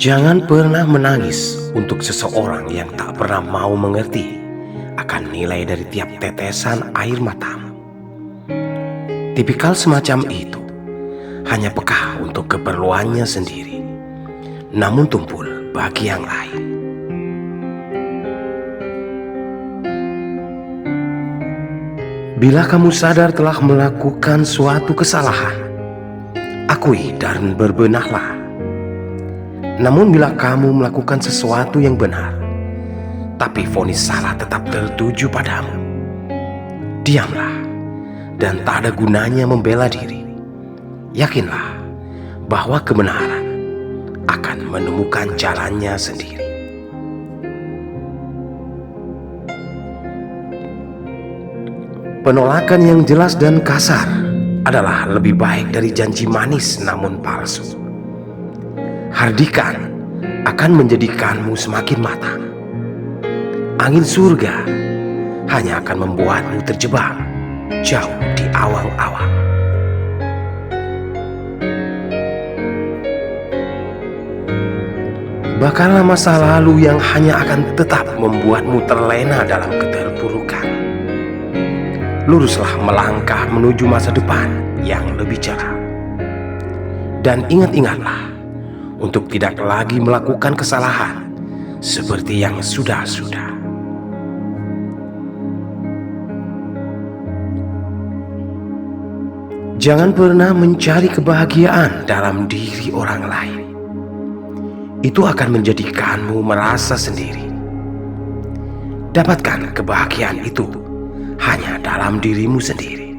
Jangan pernah menangis untuk seseorang yang tak pernah mau mengerti akan nilai dari tiap tetesan air matamu. Tipikal semacam itu hanya peka untuk keperluannya sendiri, namun tumpul bagi yang lain. Bila kamu sadar telah melakukan suatu kesalahan, akui dan berbenahlah. Namun bila kamu melakukan sesuatu yang benar, tapi vonis salah tetap tertuju padamu, diamlah dan tak ada gunanya membela diri. Yakinlah bahwa kebenaran akan menemukan jalannya sendiri. Penolakan yang jelas dan kasar adalah lebih baik dari janji manis namun palsu. Hardikan akan menjadikanmu semakin matang. Angin surga hanya akan membuatmu terjebak jauh di awang-awang. Bakarlah masa lalu yang hanya akan tetap membuatmu terlena dalam keterpurukan. Luruslah melangkah menuju masa depan yang lebih cerah. Dan ingat-ingatlah untuk tidak lagi melakukan kesalahan seperti yang sudah-sudah. Jangan pernah mencari kebahagiaan dalam diri orang lain. Itu akan menjadikanmu merasa sendiri. Dapatkan kebahagiaan itu hanya dalam dirimu sendiri.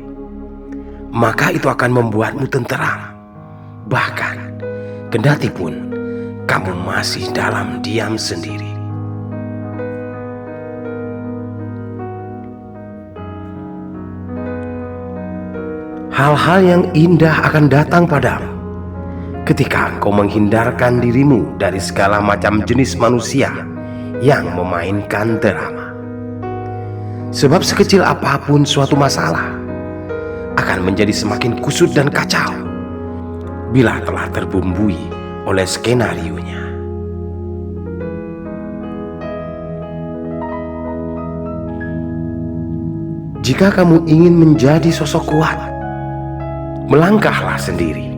Maka itu akan membuatmu tenteram. Bahkan kendati pun kamu masih dalam diam sendiri. Hal-hal yang indah akan datang padamu ketika engkau menghindarkan dirimu dari segala macam jenis manusia yang memainkan drama. Sebab sekecil apapun suatu masalah akan menjadi semakin kusut dan kacau bila telah terbumbui oleh skenarionya. Jika kamu ingin menjadi sosok kuat, melangkahlah sendiri.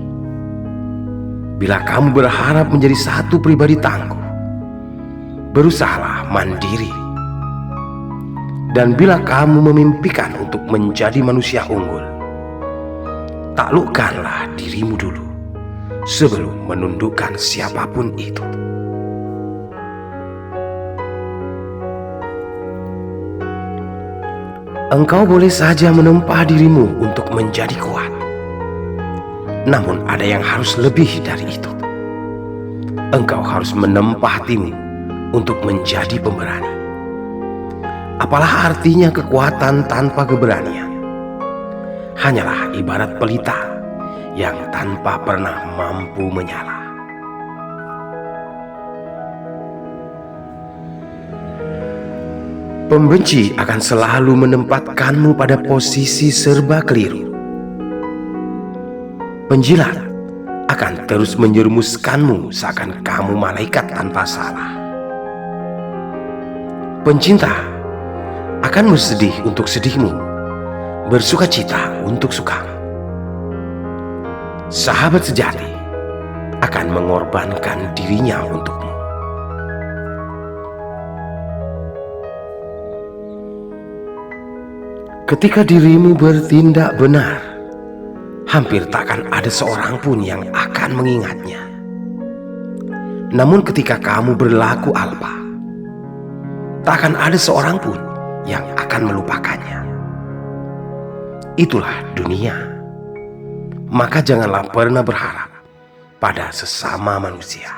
Bila kamu berharap menjadi satu pribadi tangguh, berusahalah mandiri. Dan bila kamu memimpikan untuk menjadi manusia unggul, taklukkanlah dirimu dulu sebelum menundukkan siapapun itu. Engkau boleh saja menempa dirimu untuk menjadi kuat, namun ada yang harus lebih dari itu. Engkau harus menempa hatimu untuk menjadi pemberani. Apalah artinya kekuatan tanpa keberanian? Hanyalah ibarat pelita yang tanpa pernah mampu menyala. Pembenci akan selalu menempatkanmu pada posisi serba keliru. Penjilat akan terus menjerumuskanmu seakan kamu malaikat tanpa salah. Pencinta akan bersedih untuk sedihmu, bersukacita untuk sukamu. Sahabat sejati akan mengorbankan dirinya untukmu. Ketika dirimu bertindak benar, hampir takkan ada seorang pun yang akan mengingatnya. Namun ketika kamu berlaku alpa, tak akan ada seorang pun yang akan melupakannya. Itulah dunia. Maka janganlah pernah berharap pada sesama manusia.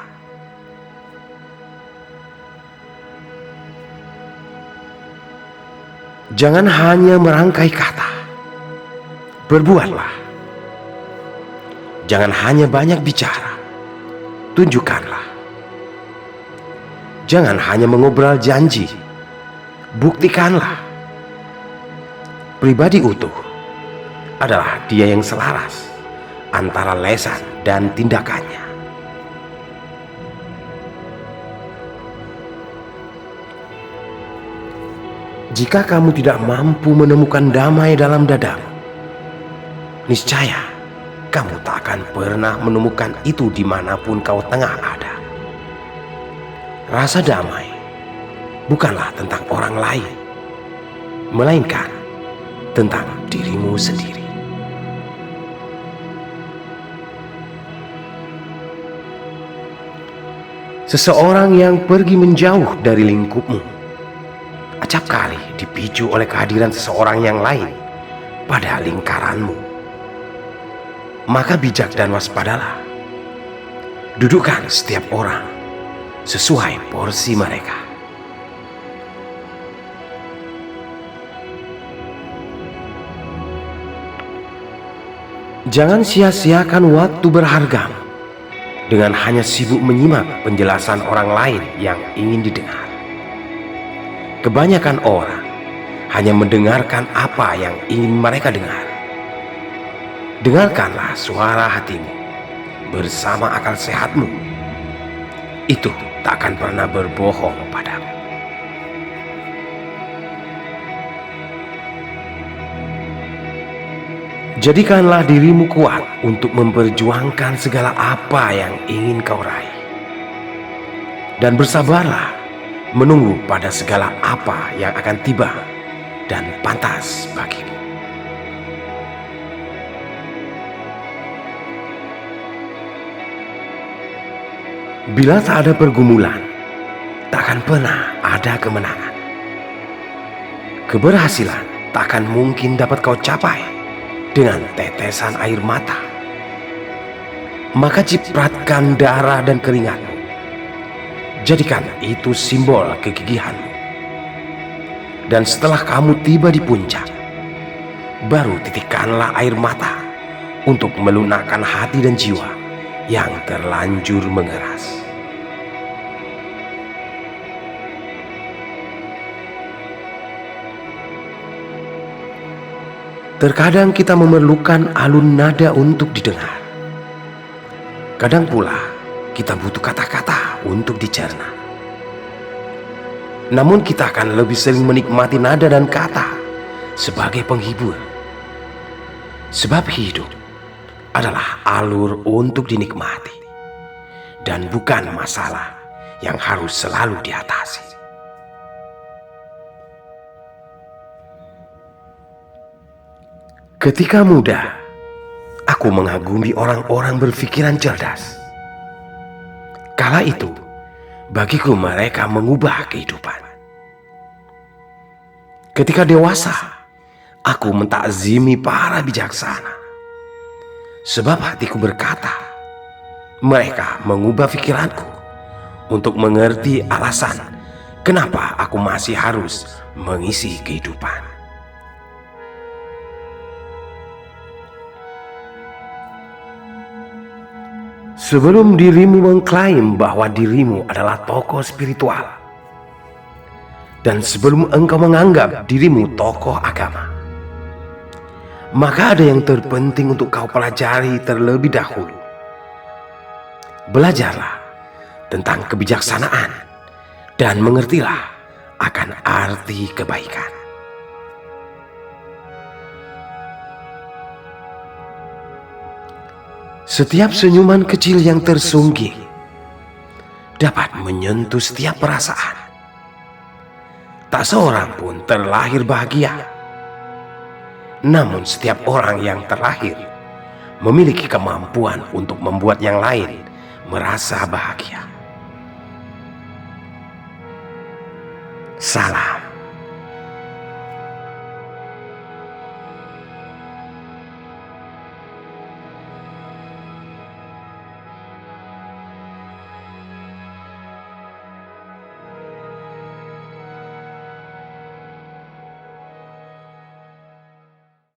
Jangan hanya merangkai kata, berbuatlah. Jangan hanya banyak bicara, tunjukkanlah. Jangan hanya mengobrol janji, buktikanlah. Pribadi utuh adalah dia yang selaras antara lesan dan tindakannya. Jika kamu tidak mampu menemukan damai dalam dadamu, niscaya kamu tak akan pernah menemukan itu dimanapun kau tengah ada. Rasa damai bukanlah tentang orang lain, melainkan tentang dirimu sendiri. Seseorang yang pergi menjauh dari lingkupmu acap kali dipicu oleh kehadiran seseorang yang lain pada lingkaranmu. Maka bijak dan waspadalah. Dudukkan setiap orang sesuai porsi mereka. Jangan sia-siakan waktu berhargamu dengan hanya sibuk menyimak penjelasan orang lain yang ingin didengar. Kebanyakan orang hanya mendengarkan apa yang ingin mereka dengar. Dengarkanlah suara hatimu bersama akal sehatmu. Itu tak akan pernah berbohong padamu. Jadikanlah dirimu kuat untuk memperjuangkan segala apa yang ingin kau raih. Dan bersabarlah menunggu pada segala apa yang akan tiba dan pantas bagimu. Bila tak ada pergumulan, tak akan pernah ada kemenangan. Keberhasilan tak akan mungkin dapat kau capai dengan tetesan air mata. Maka cipratkan darah dan keringatmu. Jadikan itu simbol kegigihanmu. Dan setelah kamu tiba di puncak, baru titikkanlah air mata untuk melunakkan hati dan jiwa yang terlanjur mengeras. Terkadang kita memerlukan alun nada untuk didengar. Kadang pula kita butuh kata-kata untuk dicerna. Namun kita akan lebih sering menikmati nada dan kata sebagai penghibur. Sebab hidup adalah alur untuk dinikmati dan bukan masalah yang harus selalu diatasi. Ketika muda, aku mengagumi orang-orang berpikiran cerdas. Kala itu, bagiku mereka mengubah kehidupan. Ketika dewasa, aku mentakzimi para bijaksana. Sebab hatiku berkata, mereka mengubah pikiranku untuk mengerti alasan kenapa aku masih harus mengisi kehidupan. Sebelum dirimu mengklaim bahwa dirimu adalah tokoh spiritual, dan sebelum engkau menganggap dirimu tokoh agama, maka ada yang terpenting untuk kau pelajari terlebih dahulu. Belajarlah tentang kebijaksanaan dan mengertilah akan arti kebaikan. Setiap senyuman kecil yang tersungging dapat menyentuh setiap perasaan. Tak seorang pun terlahir bahagia. Namun setiap orang yang terlahir memiliki kemampuan untuk membuat yang lain merasa bahagia. Salam.